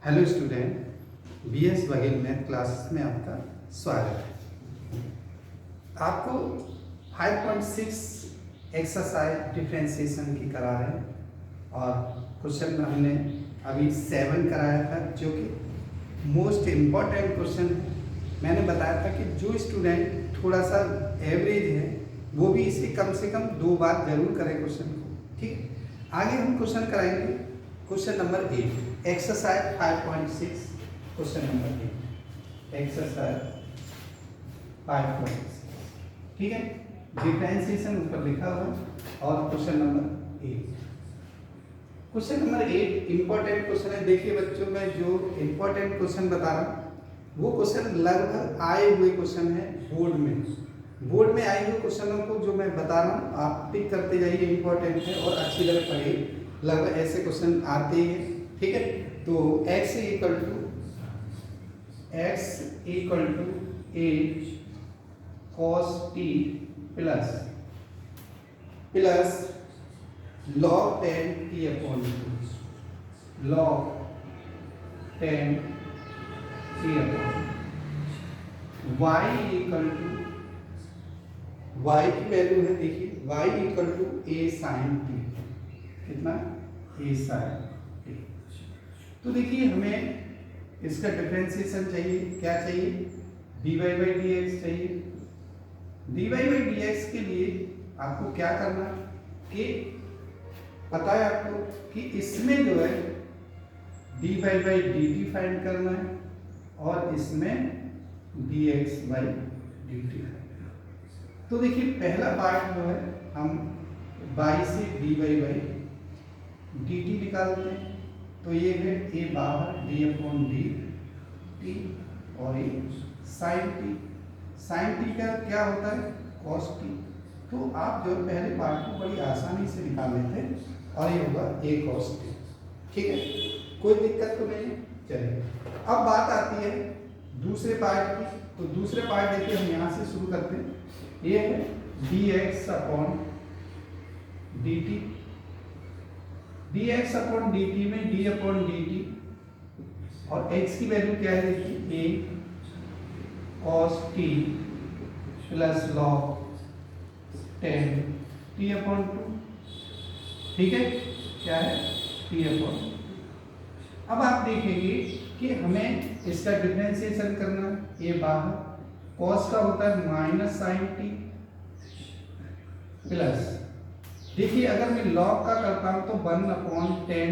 Hello student, BS Baghel math classes में आपका स्वागत है। आपको 5.6 एक्सरसाइज डिफरेंशिएशन की करा रहे हैं और क्वेश्चन में हमने अभी 7 कराया था, जो कि मोस्ट इम्पॉर्टेंट क्वेश्चन है। मैंने बताया था कि जो स्टूडेंट थोड़ा सा एवरेज है वो भी इसे कम से कम 2 बार जरूर करें क्वेश्चन को। ठीक, आगे हम क्वेश्चन कराएंगे। Question number 8, exercise 5.6, question number 8, exercise 5.6। ठीक है, डिफरेंशिएशन ऊपर लिखा हुआ है और question number 8। Question number 8 important question है। देखिए बच्चों, मैं जो इंपॉर्टेंट क्वेश्चन बता रहा हूँ वो क्वेश्चन लगभग आए हुए क्वेश्चन है बोर्ड में आए हुए क्वेश्चनों को जो मैं बता रहा हूँ आप टिक करते जाइए, इंपॉर्टेंट है और अच्छी तरह पढ़िए। लगभग ऐसे क्वेश्चन आते ही हैं। ठीक है, तो x equal to a cos t plus log 10 t upon 2 log 10 t upon y equal to y की वैल्यू है, देखिए y equal to a sin t। कितना? a sin t। तो देखिए हमें इसका डिफरेंशिएशन चाहिए। क्या चाहिए? dy बाई dx चाहिए। dy बाई dx के लिए आपको क्या करना कि पता है आपको कि इसमें जो है dy बाई dt फाइंड करना है और इसमें dx बाई dt। तो देखिए पहला पार्ट जो है हम y से dy बाई dt निकालते हैं, तो ये है a बाहर d अपॉन डी टी और ये साइन टी। साइन टी का क्या होता है? Cos T. तो आप जो पहले पार्ट को बड़ी आसानी से निकाल लेते हैं और ये होगा a कॉस टी। ठीक है, कोई दिक्कत तो नहीं है। चलिए अब बात आती है दूसरे पार्ट की। तो दूसरे पार्ट देखिए हम यहाँ से शुरू करते हैं। ये है dx अपॉन dt। dx अपॉन dt में d अपॉन dt और x की वैल्यू क्या है? देखिए a cos t plus log 10 t upon 2। ठीक है, क्या है? t upon. अब आप देखेंगे कि हमें इसका डिफरेंशिएशन करना है। ये बाहर cos का होता है माइनस साइन टी प्लस, देखिए अगर मैं log का करता हूं तो 1 अपॉन 10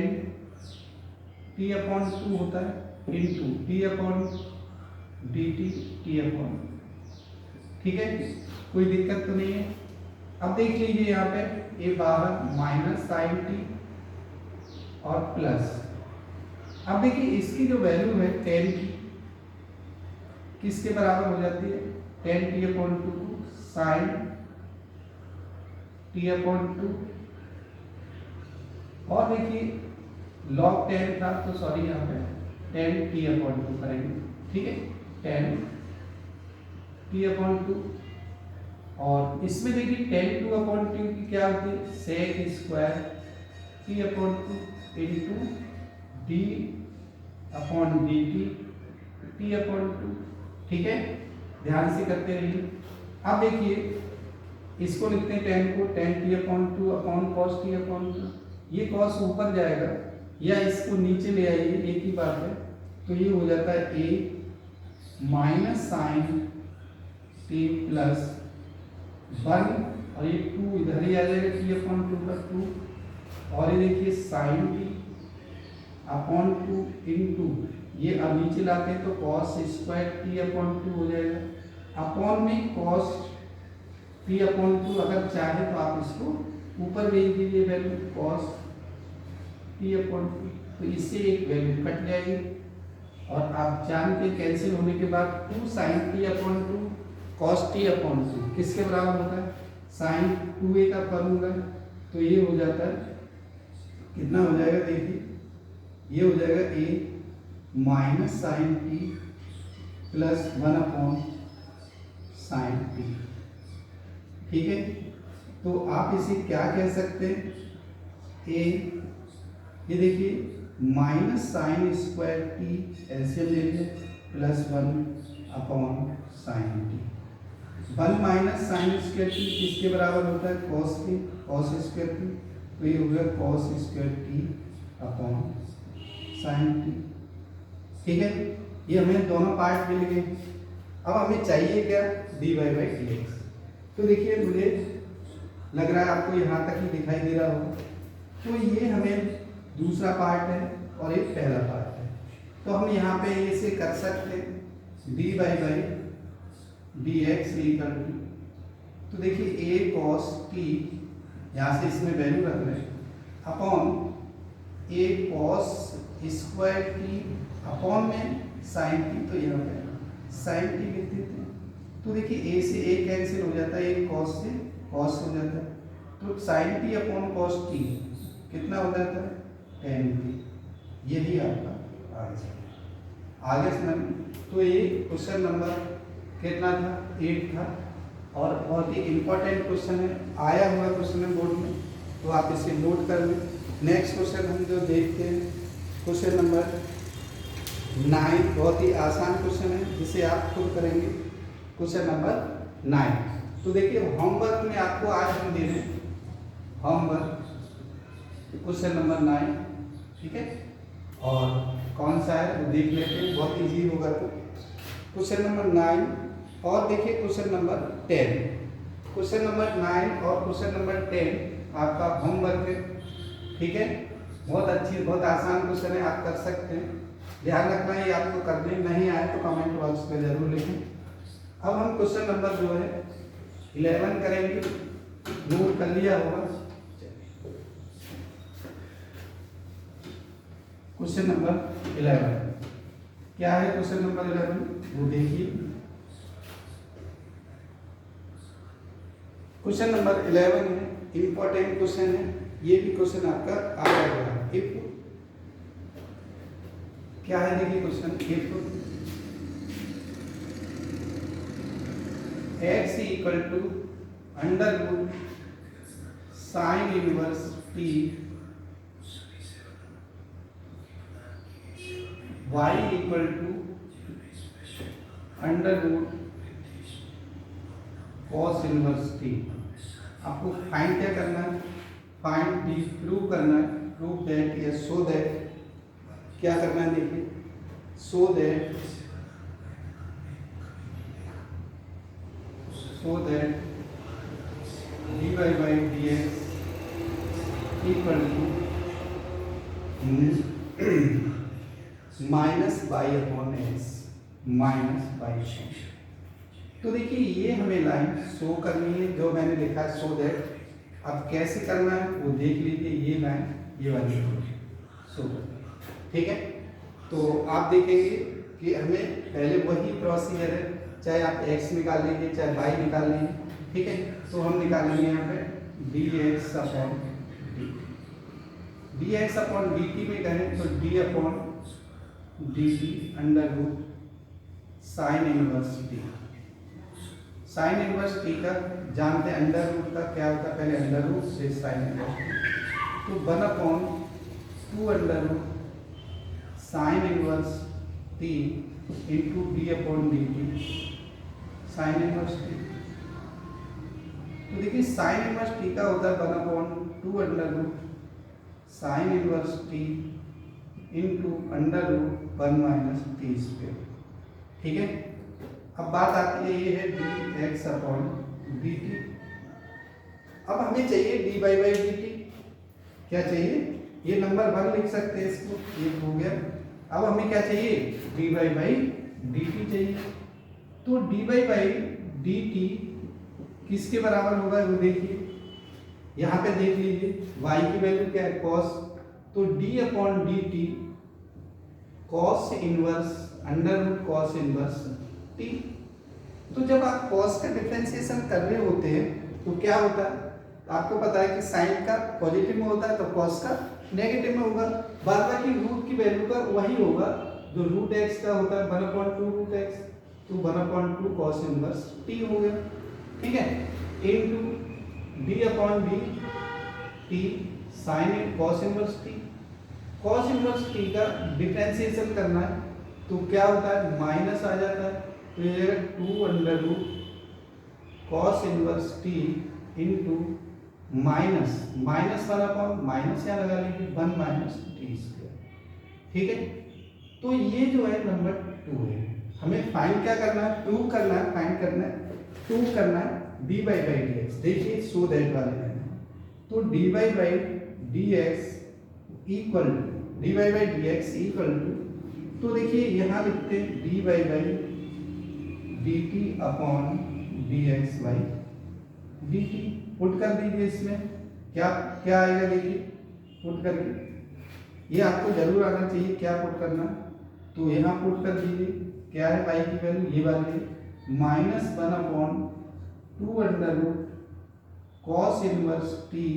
t अपॉन 2 होता है into t upon dt t upon. ठीक है, कोई दिक्कत तो नहीं है। अब देख लीजिए यहाँ पे ये बाहर माइनस साइन टी और प्लस। अब देखिए इसकी जो वैल्यू है 10 की किसके बराबर हो जाती है? 10 t upon 2 sine t upon 2 और देखिए log 10 था तो सॉरी यहाँ पे 10 t अपॉन 2 करेंगे। ठीक है, 10 t अपॉन 2 और इसमें देखिए 10 2 अपॉन 2 की क्या होती है? Sec square t upon 2 into d upon dt t upon 2। ठीक है, ध्यान से करते रहिए। अब देखिए इसको लिखते हैं 10 को 10 t upon 2 upon cos t upon 2। ये cos ऊपर जाएगा या इसको नीचे ले आइए, एक ही बात है। तो ये हो जाता है a minus sine t plus 1 और ये 2 इधर ही आ जाएगा t अपॉन 2 का 2 और ये देखिए साइन t अपॉन 2 इंटू ये अब नीचे लाते हैं तो cos स्क्वायर t अपॉन 2 हो जाएगा अपॉन में cos t अपॉन 2। अगर चाहे तो आप इसको ऊपर भेज दीजिए वैल्यू cos t अपॉन 2, तो इससे एक वैल्यू कट जाएगी और आप जानते कैंसिल होने के बाद 2 sin t upon 2 cos t upon 2 किसके बराबर होता है? sin 2a का फॉर्मूला। तो ये हो जाता है, कितना हो जाएगा? देखिए ये हो जाएगा a minus sine t plus 1 upon sine t। ठीक है, तो आप इसे क्या कह सकते हैं? a, ये देखिए minus sine square T LCM ले लिया plus 1 upon sign T. 1 minus sine square T किसके बराबर होता है? कॉस के, कॉस स्क्वायर टी, तो ये हो गया cos square T upon sine T. ठीक है, ये हमें दोनों पार्ट मिल गए। अब हमें चाहिए क्या? dy by dx। तो देखिए मुझे लग रहा है आपको यहाँ तक ही दिखाई दे रहा होगा। तो ये हमें दूसरा पार्ट है और एक पहला पार्ट है। तो हम यहाँ पे इसे कर सकते हैं dy by dx equal to, तो देखिए a cos t, यहाँ से इसमें वैल्यू रख रहे हैं, upon a cos square t upon में साइन टी, तो यहाँ पे साइन टी लिख देते हैं। तो देखिए a से a कैंसिल हो जाता है, एक cos से cos हो जाता है, तो sine t upon cos t कितना हो जाता है? tan t। यही आपका आंसर। आगे समझ। तो ये क्वेश्चन नंबर कितना था? 8 था, और बहुत ही इम्पोर्टेंट क्वेश्चन है, आया हुआ क्वेश्चन है बोर्ड में, तो आप इसे नोट कर लें। नेक्स्ट क्वेश्चन हम जो देखते हैं क्वेश्चन नंबर 9, बहुत ही आसान क्वेश्चन है जिसे आप खुद करेंगे। क्वेश्चन नंबर 9, तो देखिए होमवर्क में आपको आज हम दे रहे हैं होमवर्क क्वेश्चन नंबर 9, ठीक है, और कौन सा है वो देख लेते हैं, बहुत इजी होगा। तो क्वेश्चन नंबर 9 और देखिए क्वेश्चन नंबर 10। क्वेश्चन नंबर 9 और क्वेश्चन नंबर 10 आपका होमवर्क है, ठीक है। बहुत अच्छी, बहुत आसान क्वेश्चन है, आप कर सकते हैं। ध्यान रखना है, ये आपको करने नहीं आए तो कमेंट बॉक्स में जरूर लिखें। अब हम क्वेश्चन नंबर जो है 11 करेंगे, नोट कर लिया होगा। क्वेश्चन नंबर 11 क्या है? क्वेश्चन नंबर 11 वो देखिए। क्वेश्चन नंबर 11 है, इंपॉर्टेंट क्वेश्चन है, ये भी क्वेश्चन आपका आया हुआ है। इफ क्या है देखिए question, if x equal to under root sine inverse t, y equal to under root cos inverse t। आपको फाइंड क्या करना है? फाइंड दी, प्रूव करना है, प्रूव दैट या शो दैट, क्या करना है देखिए, show that dy by dx equal to minus by upon x, minus by. तो देखिए ये हमें लाइन शो करनी है जो मैंने लिखा है शो दैट। अब कैसे करना है वो देख लीजिए, ये लाइन ये वाली शो करनी, ठीक है। तो आप देखेंगे कि हमें पहले वही प्रोसीजर है, चाहे आप x निकाल लीजिए चाहे y निकाल लीजिए, ठीक है। तो हम निकालेंगे यहाँ पे dx अपॉन dt, dx अपॉन dt में कहें तो d upon dt under root sine inverse t। Sine inverse t का जानते हैं, अंडर रूट का क्या होता है, पहले अंडर रूट से साइन इनवर्स t, तो 1 upon 2 under root sine inverse t into d upon dt sine inverse t। तो देखिए साइन इनवर्स t का होता है 1 upon 2 under root sine inverse t into under root 1 minus t square, ठीक है। अब बात आती है, ये है dx अपॉन dt। अब हमें चाहिए dy बाई dt, क्या चाहिए? ये नंबर 1 लिख सकते हैं इसको, ये हो गया। अब हमें क्या चाहिए? dy बाई dt चाहिए। तो dy बाई dt किसके बराबर होगा वो देखिए, यहाँ पे देख लीजिए y की वैल्यू क्या है? cos, तो d upon dt cos inverse under root cos inverse t। तो जब आप cos का डिफरेंशिएशन कर रहे होते हैं तो क्या होता है, आपको पता है कि साइन का पॉजिटिव में होता है तो cos का नेगेटिव में होगा। बाद बाकी रूट की वैल्यू का वही होगा जो रूट x का होता है 1/2 रूट x, तो 1/2 cos इनवर्स t हो गया, ठीक है, into d upon d t sine cos inverse t। Cos inverse t का डिफरेंशिएशन करना है तो क्या होता है, माइनस आ जाता है, तो ये 2 under root cos inverse t into minus one upon minus यहाँ लगा लीजिए 1 माइनस टी स्क्वायर। ठीक है, तो ये जो है नंबर 2 है। हमें फाइंड क्या करना है, प्रूव करना है, फाइंड करना है, प्रूव करना है डी बाई डी एक्स। देखिए सो दैट वाले में तो d by d x equal to d by d x equal to, तो देखिए यहाँ लिखते हैं d by d t upon d x by d t. Put कर दीजिए, इसमें क्या क्या आएगा, देखिए पुट करके ये आपको जरूर आना चाहिए क्या पुट करना, तो यहाँ पुट कर दीजिए क्या है पाई की वैल्यू, ये वाली minus 1 upon 2 under root cos inverse t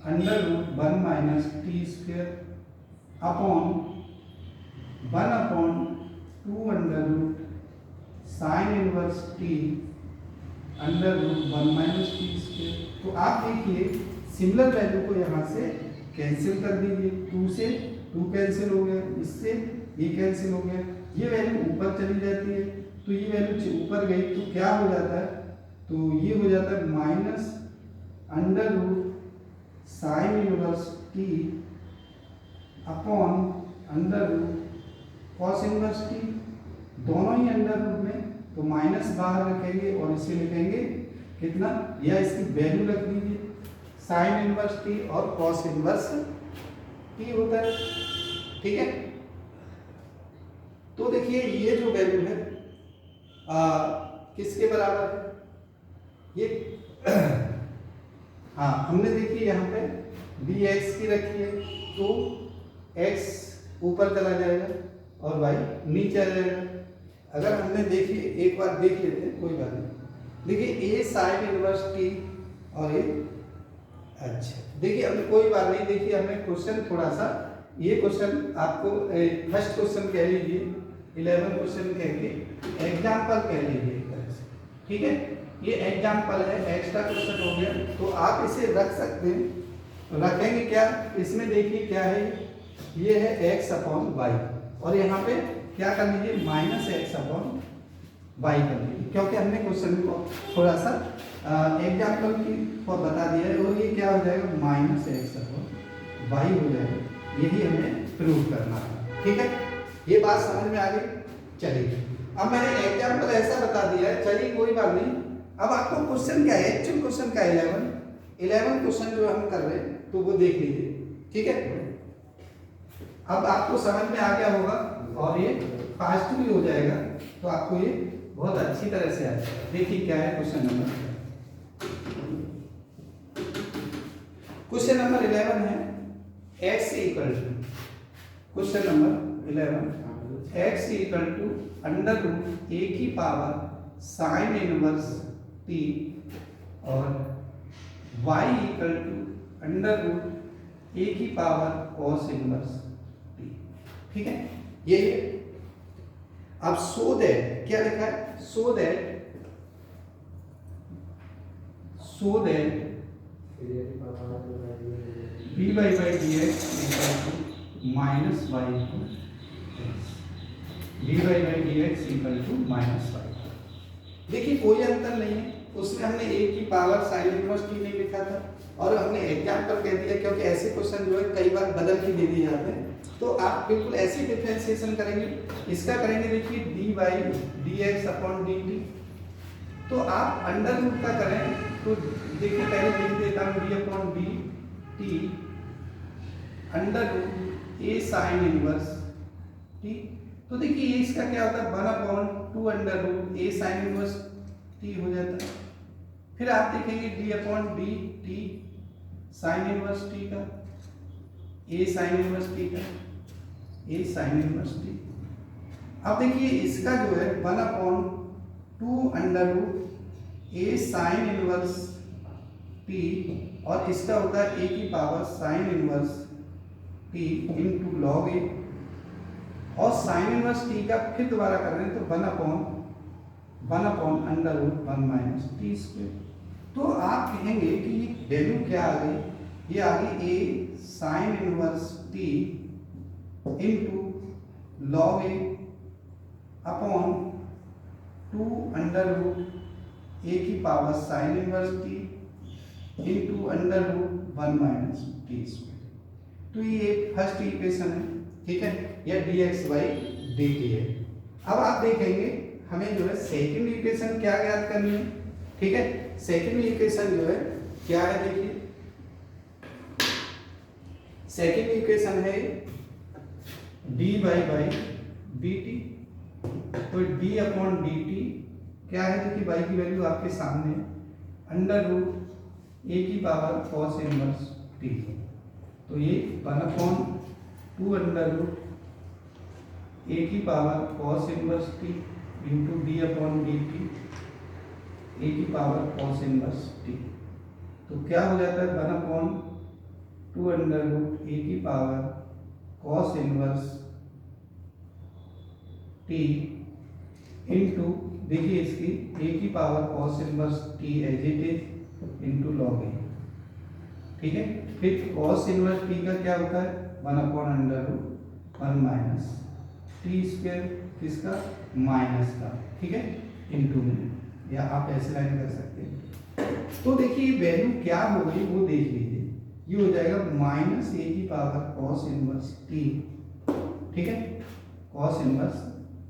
under root 1 minus t square upon 1 upon 2 under root sine inverse t under root 1 minus t square. तो आप देखिए सिमिलर वैल्यू को यहाँ से कैंसिल कर दीजिए, 2 से 2 कैंसिल हो गया, इससे ये कैंसिल हो गया, ये वैल्यू ऊपर चली जाती है, तो ये वैल्यू ऊपर गई तो क्या हो जाता है, तो ये हो जाता है minus under root sine inverse t upon under root cos inverse t, दोनों ही अंडर रूट में, तो माइनस बाहर रखेंगे और इसे लिखेंगे कितना, या इसकी वैल्यू रख दीजिए साइन इनवर्स टी और कॉस इनवर्स टी होता है। ठीक है, तो देखिए ये जो वैल्यू है किसके बराबर है, ये हाँ हमने देखिए यहाँ पे डी एक्स की रखी है, तो एक्स ऊपर चला जाएगा और वाई नीचे आ जाएगा। अगर हमने देखिए एक बार देख लेते हैं, कोई बात नहीं, देखिए ए साइन इनवर्स टी और ये, अच्छा देखिए हमने कोई बात नहीं, देखिए हमने क्वेश्चन थोड़ा सा, ये क्वेश्चन आपको फर्स्ट क्वेश्चन कह लीजिए, 11 क्वेश्चन कह के एग्जाम्पल कह लीजिए एक तरह से। ठीक है, ये एग्जाम्पल है, एक्स्ट्रा क्वेश्चन हो गया, तो आप इसे रख सकते हैं। रखेंगे क्या, इसमें देखिए क्या है, ये है एक्स अपॉन वाई, और यहाँ पे क्या कर लीजिए माइनस एक्स अपॉन वाई कर लीजिए, क्योंकि हमने क्वेश्चन को थोड़ा सा एग्जाम्पल की पर बता दिया है, और ये क्या हो जाएगा माइनस एक्स अपॉन वाई हो जाएगा, यही हमें प्रूव करना है। ठीक है, ये बात समझ में आ गई। चलिए अब मैंने एग्जाम्पल ऐसा बता दिया है, चलिए कोई बात नहीं। अब आपको क्वेश्चन क्या है, एक्चुअल क्वेश्चन का 11 क्वेश्चन जो हम कर रहे हैं तो वो देख लीजिए। ठीक है, अब आपको समझ में आ गया होगा और ये फास्ट भी हो जाएगा, तो आपको ये बहुत अच्छी तरह से आ जाएगा। देखिए क्या है क्वेश्चन नंबर 11 है, x equal to, question number 11 x equal to under root a की पावर साइन इनवर्स टी और y equal to under root a की पावर कॉस इनवर्स टी। ठीक है, ये अब सो दैट क्या लिखा है, so that d by d x equal to minus y d by d x equal to minus y. देखिए कोई अंतर नहीं है, उसमें हमने ए की पावर साइन इनवर्स टी नहीं लिखा था, और हमने एग्जाम्पल कह दिया, क्योंकि ऐसे क्वेश्चन जो है कई बार बदल के दे दिए जाते हैं, तो आप बिल्कुल ऐसे डिफरेंशिएशन करेंगे। इसका करेंगे देखिए D by d x upon d T, तो आप अंडर रूट का करें तो देखिए पहले लिख देता हूँ d upon d t under root a sine inverse t, तो देखिए ये इसका क्या होता है 1 upon 2 under root a sine inverse t हो जाता है। फिर आप देखेंगे d upon d t sine inverse t का, ए साइन इनवर्स टी का, ए साइन इनवर्स टी। अब देखिए इसका जो है 1 upon 2 under root a sine inverse t, और इसका होता है ए की power sine inverse t into log a, और साइन इनवर्स टी का फिर दोबारा कर रहे हैं तो 1 upon under root 1 minus t square. तो आप कहेंगे कि ये वैल्यू क्या आ गई, ये आ गई a sine inverse t into log a upon 2 under root a की power sine inverse t into under root 1 minus t square. तो ये फर्स्ट इक्वेशन है, ठीक है, या d x by d t है। अब आप देखेंगे हमें जो है सेकंड इक्वेशन क्या ज्ञात करनी है, ठीक है। सेकंड इक्वेशन जो है क्या है, देखिए सेकंड इक्वेशन है डी बाई डी टी। तो डी अपॉन डी टी क्या है, देखिए बाई की वैल्यू आपके सामने अंडर रूट ए की पावर कॉस इनवर्स टी। तो ये 1 अपॉन 2 अंडर रूट ए की power cos inverse t into D upon d T A की पावर कॉस इनवर्स टी। तो क्या हो जाता है 1 अपॉन 2 अंडर रूट ए की power cos inverse t into देखिए इसकी ए की power cos inverse t as it is into log a, ठीक है। फिर कॉस इनवर्स टी का क्या होता है 1 upon under root 1 minus t square, किसका माइनस का, ठीक है, इंटू में, या आप ऐसे लाइन कर सकते हैं। तो देखिए वैल्यू क्या हो गई वो देख लीजिए, ये हो जाएगा माइनस ए की पावर कॉस इनवर्स टी, ठीक है, कॉस इनवर्स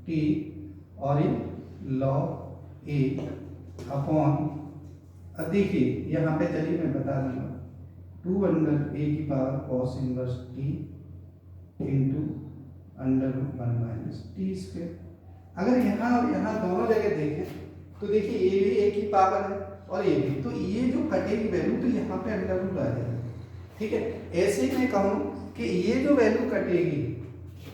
टी और ये लॉग ए अपॉन, अब देखिए यहाँ पे चलिए मैं बता दूंगा 2 अंडर ए की power cos inverse t into under root 1 minus t square. अगर यहाँ और यहाँ दोनों जगह देखें तो देखिए ये भी ए की पावर है और ये भी, तो ये जो कटेगी वैल्यू तो यहाँ पे अंडर रूट आ जाएगा, ठीक है। ऐसे ही मैं कहूँ कि ये जो वैल्यू कटेगी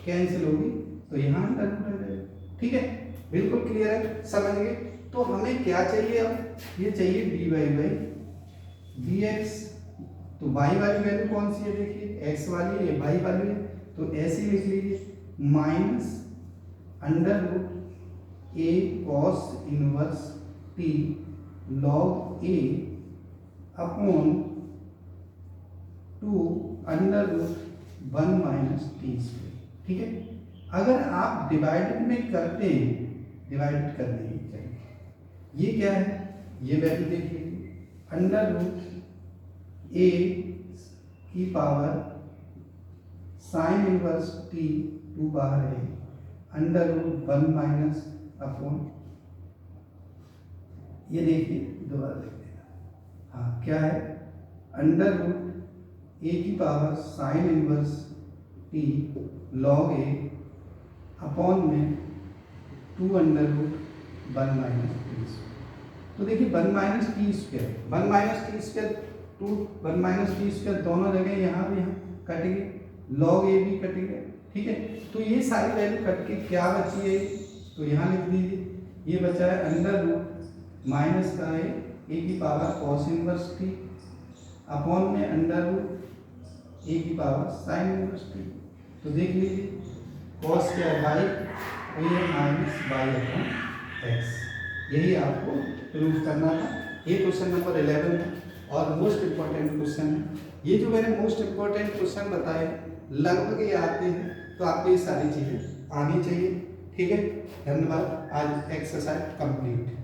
कैंसिल होगी तो यहाँ अंडर रूट आ जाएगा, ठीक है। बिल्कुल क्लियर है, समझ गए। तो हमें क्या चाहिए, अब ये चाहिए d y by d x. तो वाई वाली वैल्यू कौन सी है, देखिए एक्स वाली है, ये वाई वाली है, तो ऐसे ही लिख लीजिए minus under root a cos inverse t log a upon 2 under root 1 minus t square, ठीक है। अगर आप डिवाइडेड में करते हैं, डिवाइड करने की चाहिए, ये क्या है, ये वैल्यू देखिए अंडर रूट ए की पावर साइन इनवर्स टी 2 बाहर है अंडर रूट 1 माइनस अपॉन, ये देखिए दोबारा देखते हैं, हाँ क्या है अंडर रूट ए की power sine inverse t log a upon में 2 under root 1 minus t square. तो देखिए 1 minus t square, 1 minus t square 2 1 minus t square दोनों जगह यहाँ भी यहाँ कटेंगे, लॉग ए भी कटेगा, ठीक है। तो ये सारी वैल्यू कट के क्या बची है, तो यहाँ लिख दीजिए, ये बचा है अंडर रूट माइनस का है ए की power cos inverse t upon में अंडर रूट ए की पावर साइन इनवर्स टी। तो देख लीजिए कॉस क्या है बाई, और ये माइनस बाई अपॉन एक्स, यही आपको प्रूव करना था। ये क्वेश्चन नंबर 11 है और मोस्ट इम्पॉर्टेंट क्वेश्चन है। ये जो मैंने मोस्ट इम्पॉर्टेंट क्वेश्चन बताए लगभग ये आते हैं, तो आपको ये सारी चीज़ें आनी चाहिए, ठीक है। धन्यवाद, आज एक्सरसाइज कंप्लीट।